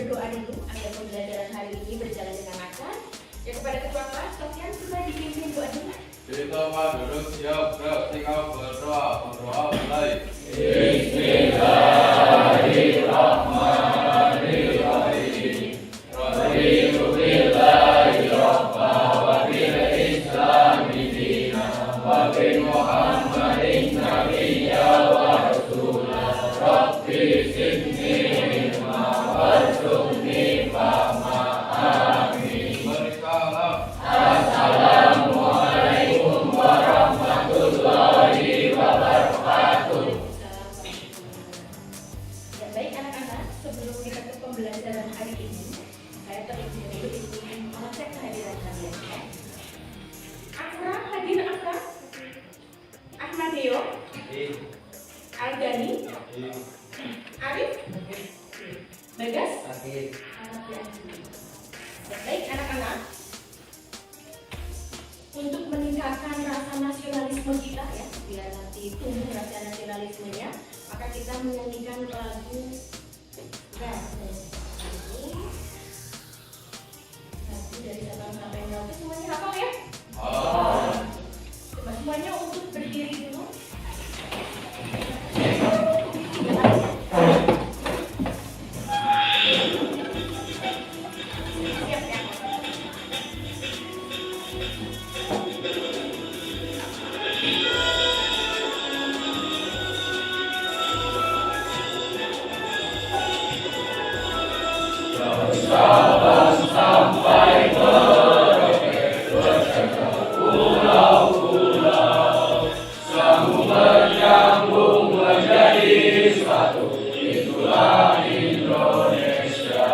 berdoa dulu agar pembelajaran hari ini berjalan dengan lancar. Ya, kepada ketua kelas, kalian sudah dipimpin doa dulu. Kita duduk siap, gerak, tinggal berdoa mulai. Bismillahirrahmanirrahim. Raditu billahi rabba wa bil islami dinan wa bi Muhammadin nabiyya wa rasula. Rabbi zidni ilma warzuqni fahma. Amin. Assalamualaikum warahmatullahi wabarakatuh. Ya, baik anak-anak, sebelum kita ke pembelajaran hari ini, saya terlebih dahulu ingin mengecek kehadiran kalian. Ya. Akra, hadir Akra? Ahmadeo? Algani? Arif? Bagas? Baik anak-anak, untuk meningkatkan rasa nasionalisme kita ya, biar nanti tumbuh rasa nasionalismenya, maka kita menyanyikan lagu lagu dari Sabang sampai Merauke. Semuanya hafal ya? Coba semuanya untuk berdiri dulu. Siap ya? Sabang sampai Merauke bersama pulau-pulau, sambung menyambung menjadi satu. Itulah Indonesia.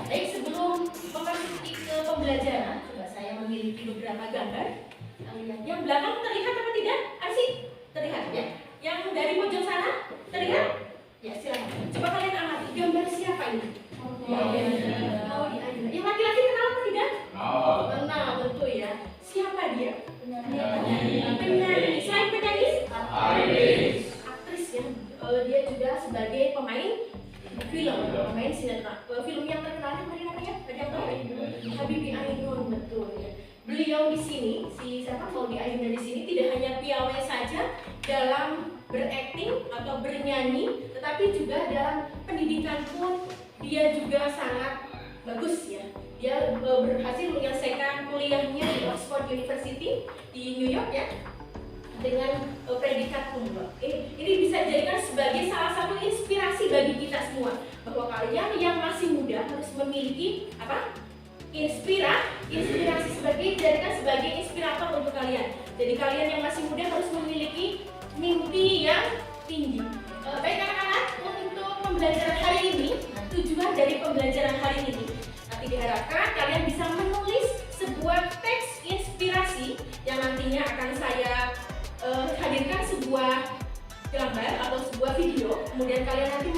Baik, sebelum memasuki ke pembelajaran, coba saya memiliki beberapa gambar. Yang belakang terlihat apa tidak? Arsi? Terlihat ya? Yang dari pojok sana? Terlihat? Ya, silakan. Coba kalian amati gambar siapa ini? Maudy Ayunda. Yang laki-laki kenal apa tidak? Kenal, tentu ya. Siapa dia? Penyanyi. Selain penyanyi? Aktris ya. Dia juga sebagai pemain film, pemain sinetron. Film yang terkenal tadi namanya ada yang tahu? Habibie Ainun, betul ya. Beliau di sini, si siapa Maudy Ayunda di sini tidak hanya piawai saja dalam berakting atau bernyanyi, tetapi juga dalam pendidikan pun dia juga sangat bagus ya. Dia berhasil menyelesaikan kuliahnya di Oxford University di New York ya, dengan predikat cum laude. Ini bisa dijadikan sebagai salah satu inspirasi bagi kita semua, bahwa kalian yang masih muda harus memiliki apa? Inspirasi dijadikan sebagai inspirator untuk kalian. Jadi kalian yang masih muda harus memiliki mimpi yang tinggi. Baik anak-anak, untuk pembelajaran hari ini, tujuan dari pembelajaran hari ini nanti diharapkan kalian bisa menulis sebuah teks inspirasi yang nantinya akan saya hadirkan sebuah gambar atau sebuah video. Kemudian kalian nanti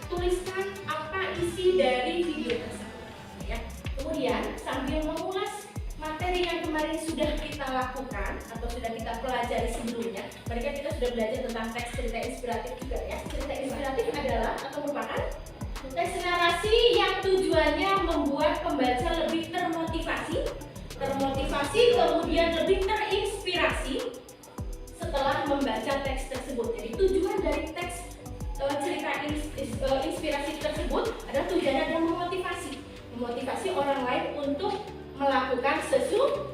tuliskan apa isi dari video tersebut ya. Kemudian sambil mengulas materi yang kemarin sudah kita lakukan atau sudah kita pelajari sebelumnya, mereka kita sudah belajar tentang teks cerita inspiratif juga ya. Cerita inspiratif adalah atau merupakan teks narasi yang tujuannya membuat pembaca lebih termotivasi, kemudian lebih terinspirasi setelah membaca teks tersebut. Jadi tujuan dari teks cerita inspirasi tersebut adalah tujuannya adalah memotivasi orang lain untuk melakukan sesuatu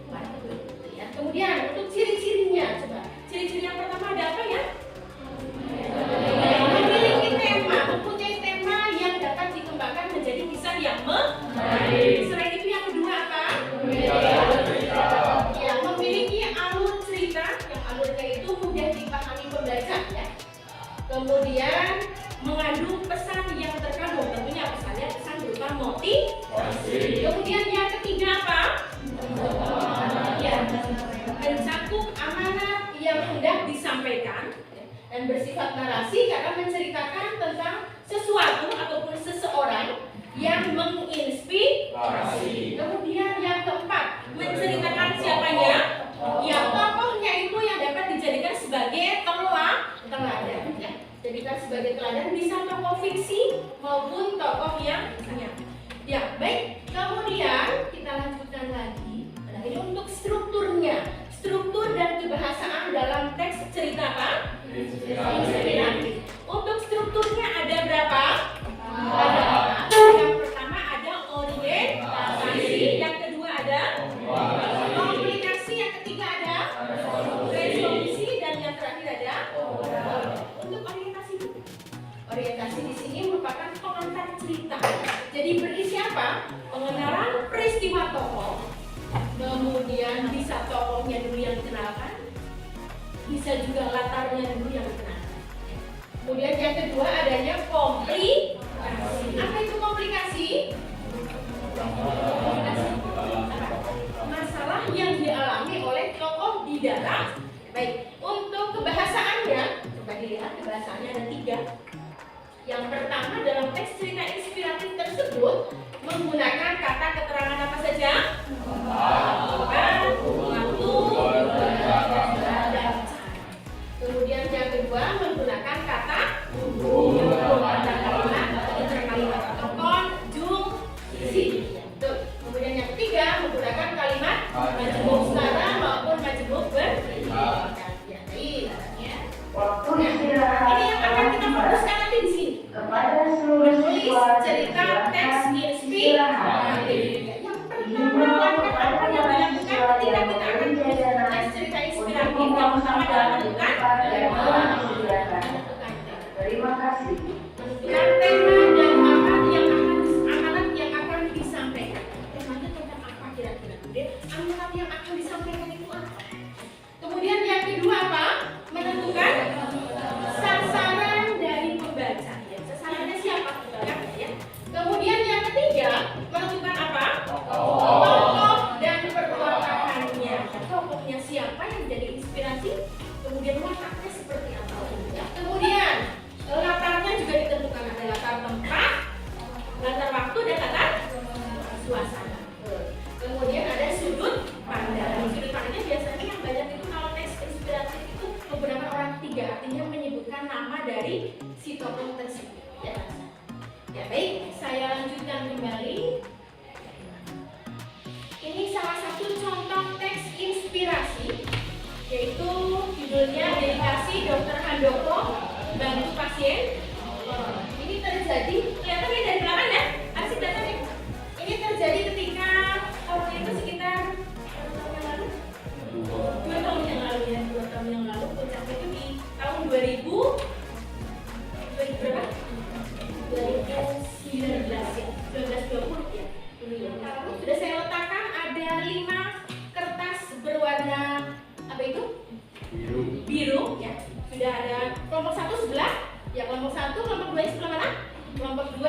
ya. Kemudian untuk ciri-cirinya, coba ciri-ciri yang pertama ada apa ya? Memiliki tema, mempunyai tema yang dapat dikembangkan menjadi kisah yang menarik. Selain itu yang kedua apa? Ya, memiliki alur cerita yang alurnya itu mudah dipahami pembaca ya. Kemudian mengandung pesan yang terkandung, tentunya pesan berupa motivasi. Kemudian yang ketiga apa? Ya, mencakup amanat yang hendak disampaikan dan bersifat narasi karena menceritakan tentang sesuatu ataupun seseorang yang menginspirasi. Kemudian yang keempat, menceritakan siapanya? Ya, tokohnya itu yang dapat dijadikan sebagai teladan ya. Jadi dijadikan sebagai teladan, bisa tokoh fiksi maupun tokoh yang nyata. Ya, baik. Kemudian kita lanjutkan lagi. Nah, ini untuk strukturnya, struktur dan kebahasaan dalam teks cerita apa? Inspiratif. Untuk strukturnya ada berapa? Ada. Yang pertama ada orientasi, yang kedua ada komplikasi, yang ketiga ada resolusi, dan yang terakhir ada untuk orientasi. Orientasi di sini merupakan pengantar cerita. Jadi berisi apa? Pengenalan peristiwa tokoh. Kemudian bisa tokohnya dulu yang dikenalkan, bisa juga latarnya dulu yang dikenalkan. Kemudian yang kedua adanya komplikasi. Apa itu komplikasi? Komplikasi masalah yang dialami oleh tokoh di dalam. Baik, untuk kebahasaannya, coba dilihat kebahasaannya ada 3. Yang pertama, dalam teks cerita inspiratif tersebut menggunakan kata keterangan apa saja? Waktu, dan cara. Kemudian yang kedua menggunakan kata kalimat atau konjungsi. Kemudian yang ketiga menggunakan kalimat majemuk setara maupun majemuk berbeda. Ya, Waktu istirahat. ini yang akan kita fokuskan nanti di sini. Kepada seluruh Menulis siswa cerita teks inspiratif. Yang pertama langkah apa yang dilakukan ketika kita akan menulis teks cerita inspiratif? Yang pertama adalah menentukan Terima kasih. menentukan tema dan amanat yang akan disampaikan. Temanya tentang apa kira-kira? Kemudian amanat yang akan disampaikan itu apa? Kemudian yang kedua apa? Menentukan sasaran dari pembaca. Ya, sasarannya siapa? Ya. Kemudian yang ketiga menentukan apa? Tokoh dan perwatakannya. Tokohnya siapa yang menjadi inspirasi? Kemudian wataknya seperti apa? Ya. Kemudian latarnya juga ditentukan, ada latar tempat, latar waktu, dan latar suasana. Kemudian ada sudut pandang. Sudut pandangnya biasanya yang banyak itu kalau teks inspiratif itu menggunakan orang ketiga, artinya menyebutkan nama dari si tokoh tersebut. Ya baik, saya lanjutkan kembali. Ini salah satu contoh teks inspirasi, yaitu judulnya Dedikasi Dr. Handoko Bantu Pasien. Ini terjadi, kelihatannya dari belakang ya, asik datang ya. Ini terjadi ketika waktu itu sekitar 2 tahun yang lalu ya, 2 tahun yang lalu. Puncaknya itu di tahun 2000 berapa? 2019 ya, 1920 ya. Sudah saya letakkan ada 5 kertas berwarna apa itu? Biru ya. Sudah ada kelompok 1 sebelah, ya kelompok 1, kelompok 2 sebelah mana? Kelompok 2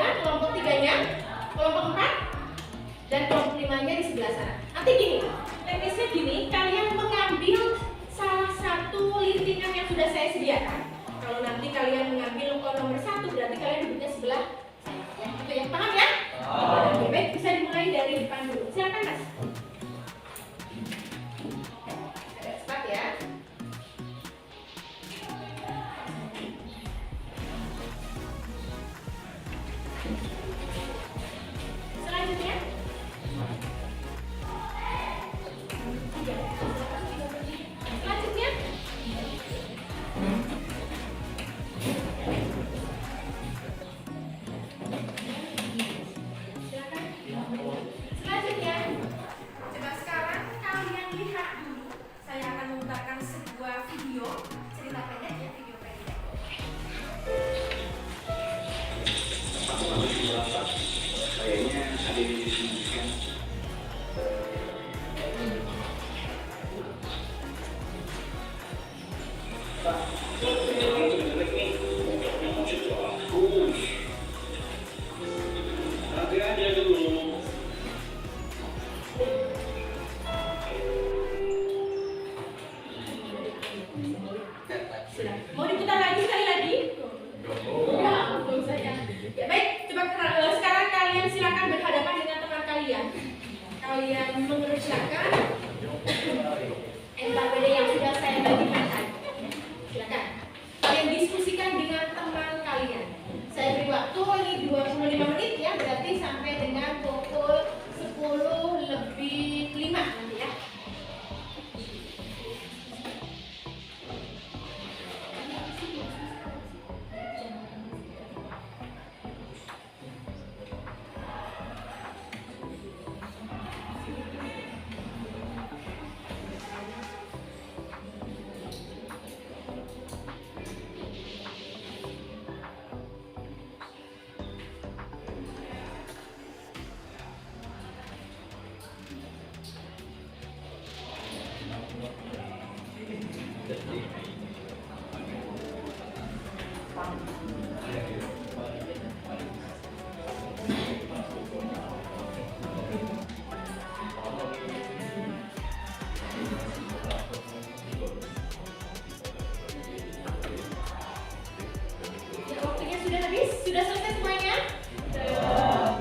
Sudah selesai semuanya?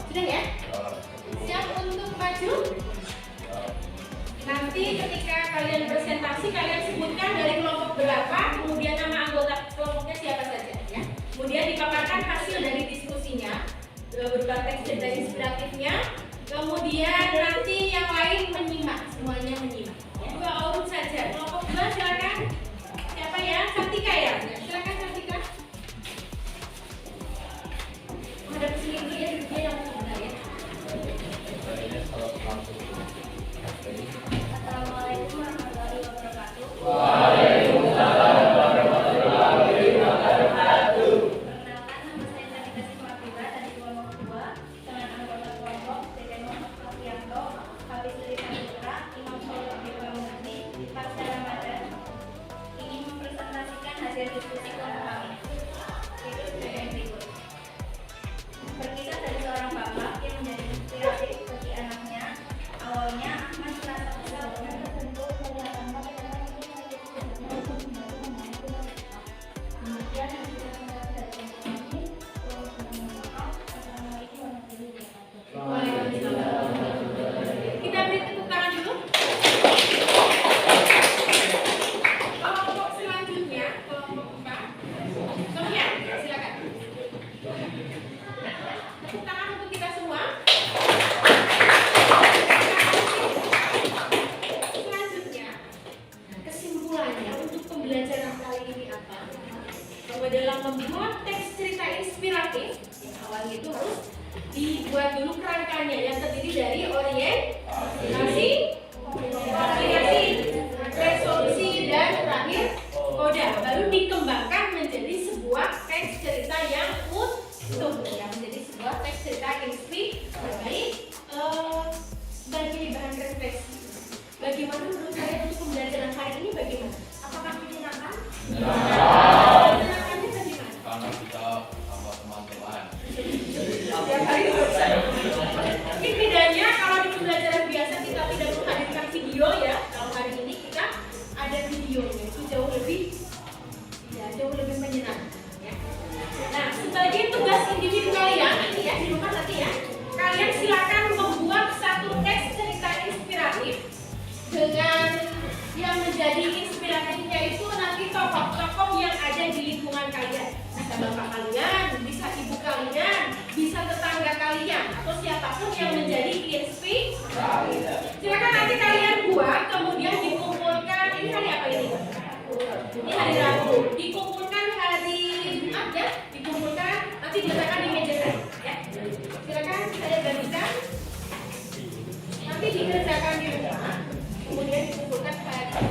Sudah ya? Siap untuk maju? Nanti ketika kalian presentasi, kalian sebutkan dari kelompok berapa, kemudian nama anggota kelompoknya siapa saja ya. Kemudian dipaparkan hasil dari diskusinya berupa teks cerita inspiratifnya. Kemudian nanti yang lain menyimak, semuanya menyimak ya. 2 urut saja. Kelompok 2 silakan. Siapa ya? Kartika ya? Silakan Kartika. Menghadap ke sini dulu ya, duduknya yang benar ya. Assalamualaikum warahmatullahi wabarakatuh. Waalaikumsalam warahmatullahi wabarakatuh. Perkenalkan, nama saya Kartika Simatila dari kelompok 2 dengan anggota kelompok Deden Muhammad Novianto, Habis Lilitan Putra, Imam Soleh Dewamunati, Pasca Ramadan, ingin mempresentasikan hasil diskusi kelompok kami. Yaitu sebagai berikut. Berkisah dari seorang bapak yang menjadi inspiratif bagi anaknya. Awalnya Ahmad merasa kesal dengan tersentuh melihat anak kemudian Kita beri tepuk tangan dulu. Kelompok selanjutnya, kelompok 4. Sofian, silakan. Tepuk tangan untuk kita semua. Selanjutnya, kesimpulannya untuk pembelajaran kali ini apa? Bahwa dalam membuat teks cerita inspiratif, yang awalnya itu harus dibuat dulu kerangkanya yang terdiri dari orientasi, komunikasi, resolusi, dan terakhir koda. Baru dikembangkan menjadi sebuah teks cerita yang utuh, ya, menjadi sebuah teks cerita inspiratif sebagai bahan refleksi. Bagaimana menurut saya untuk pembelajaran hari ini bagaimana? Apakah menyenangkan? Menyenangkannya bagaimana? Karena kita sama teman-teman. Setiap hari selesai. Mungkin bedanya kalau di pembelajaran biasa kita tidak menghadirkan video ya. Kalau hari ini kita ada videonya, itu jauh lebih menyenangkan. Ya. Nah, sebagai tugas individu kalian nanti ya di rumah nanti ya, kalian silakan membuat satu teks cerita inspiratif dengan yang menjadi inspiratifnya itu nanti tokoh-tokoh yang ada di lingkungan kalian. Bisa bapak kalian, bisa ibu kalian, bisa tetangga kalian, atau siapapun yang menjadi inspirasi. Silakan nanti kalian buat, kemudian dikumpulkan. Ini hari apa ini? Ini hari Rabu. Dikumpulkan hari Jumat ya. Dikumpulkan, nanti diletakkan di meja saya. Ya. Silakan saya gantikan. Nanti dikerjakan di rumah. Kemudian dikumpulkan hari.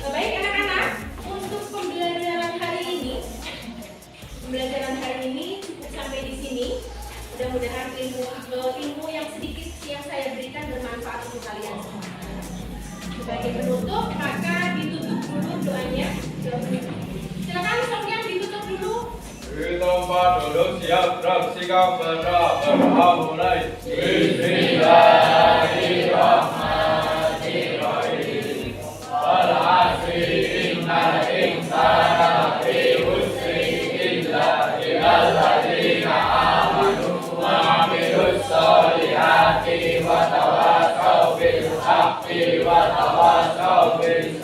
Baik anak-anak, untuk pembelajaran hari ini cukup sampai di sini. Mudah-mudahan ilmu yang sedikit yang saya berikan bermanfaat untuk kalian semua. Sebagai penutup, maka ditutup dulu doanya. Silakan Sofian ditutup dulu. Kita empat duduk siap, gerak, sikap, bergerak, berdoa mulai. Bismillahirrahmanirrahim. Wal 'asri innal insana lafi khusr illa alladzina amanu wa 'amilus sholihati wa tawassaw bil haqqi wa tawassaw bis